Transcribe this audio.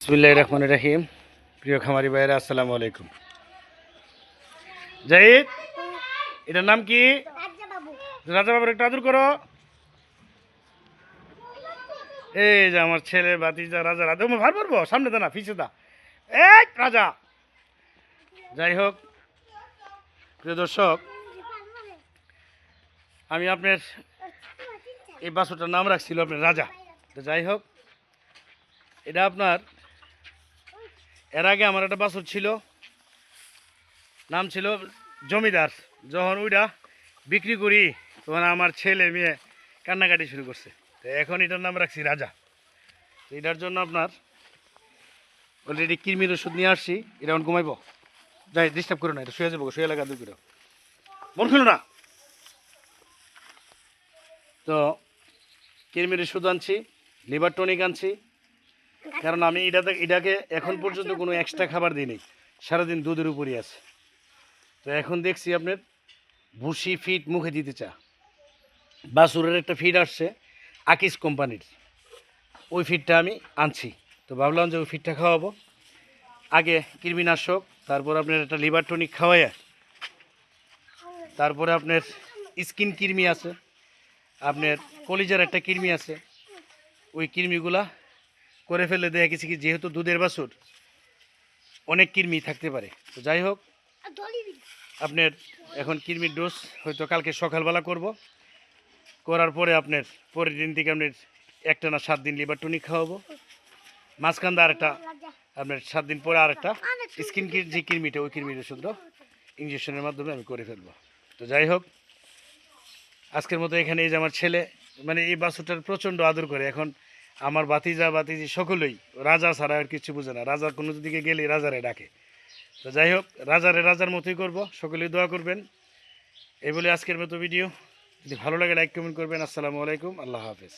বিসমিল্লাহির রহমানির রহিম। প্রিয় খামারি ভাইয়েরা, আসসালামু আলাইকুম। জাহিদ, এটার নাম কি? রাজা বাবুর একটু আদর করো। এই যে আমার ছেলে ভাতিজা রাজা। রাজা ভার পারবো, সামনে দা না, পিছিয়ে দা। এই রাজা। যাই হোক, প্রিয় দর্শক, আমি আপনার এই বাছুরটার নাম রাখছিল আপনার রাজা। তো যাই হোক, এটা আপনার এর আগে আমার একটা বাছুর ছিল, নাম ছিল জমিদার। যখন ওইটা বিক্রি করি তখন আমার ছেলে মেয়ে কান্নাকাটি শুরু করছে। তো এখন এটার নাম রাখছি রাজা। তো এটার জন্য আপনার অলরেডি কৃমির ওষুধ নিয়ে আসছি। এটা এখন ঘুমাইব, যাই ডিস্টার্ব করো না, এটা শুয়ে যাবো, শুয়ে লাগা দূর করো, মন খুলো না। তো কৃমির ওষুধ আনছি, লিভার টনিক আনছি, কারণ আমি এটাকে এখন পর্যন্ত কোনো এক্সট্রা খাবার দিইনি, সারাদিন দুধের উপরই আছে। তো এখন দেখছি আপনার ভুসি ফিড মুখে দিতে চা। বাছুরের একটা ফিড আসছে আকিস কোম্পানির, ওই ফিডটা আমি আনছি। তো ভাবলাম যে ওই ফিডটা খাওয়াবো, আগে কৃমিনাশক, তারপর আপনার একটা লিভার টনিক খাওয়াইয়া, তারপরে আপনার স্কিন কৃমি আছে, আপনার কলিজার একটা কৃমি আছে, ওই কৃমিগুলা করে ফেলে দেয়া কিছু কি, যেহেতু দুধের বাছুর অনেক কৃমি থাকতে পারে। তো যাই হোক, আপনার এখন কৃমির ডোজ হয়তো কালকে সকালবেলা করব, করার পরে আপনার পরের দিন থেকে আপনার একটা না 7 দিন লিভার টনিক খাওয়াবো, মাঝখান দিয়ে আরেকটা আপনার 7 দিন পরে আরেকটা স্কিন যে কৃমিটা, ওই কৃমির ওষুধটা ইঞ্জেকশনের মাধ্যমে আমি করে ফেলবো। তো যাই হোক, আজকের মতো এখানে এই যে আমার ছেলে, মানে এই বাছুরটার প্রচণ্ড আদর করে। এখন আমার ভাতিজা ভাতিজি সকলেই রাজা ছাড়া আর কিছু বোঝে না, রাজার কোনো দিকে গেলে রাজারে ডাকে। তো যাই হোক, রাজার মতোই করব, সকলেই দোয়া করবেন। এই বলে আজকের মতো ভিডিও, যদি ভালো লাগে লাইক কমেন্ট করবেন। আসসালামু আলাইকুম, আল্লাহ হাফেজ।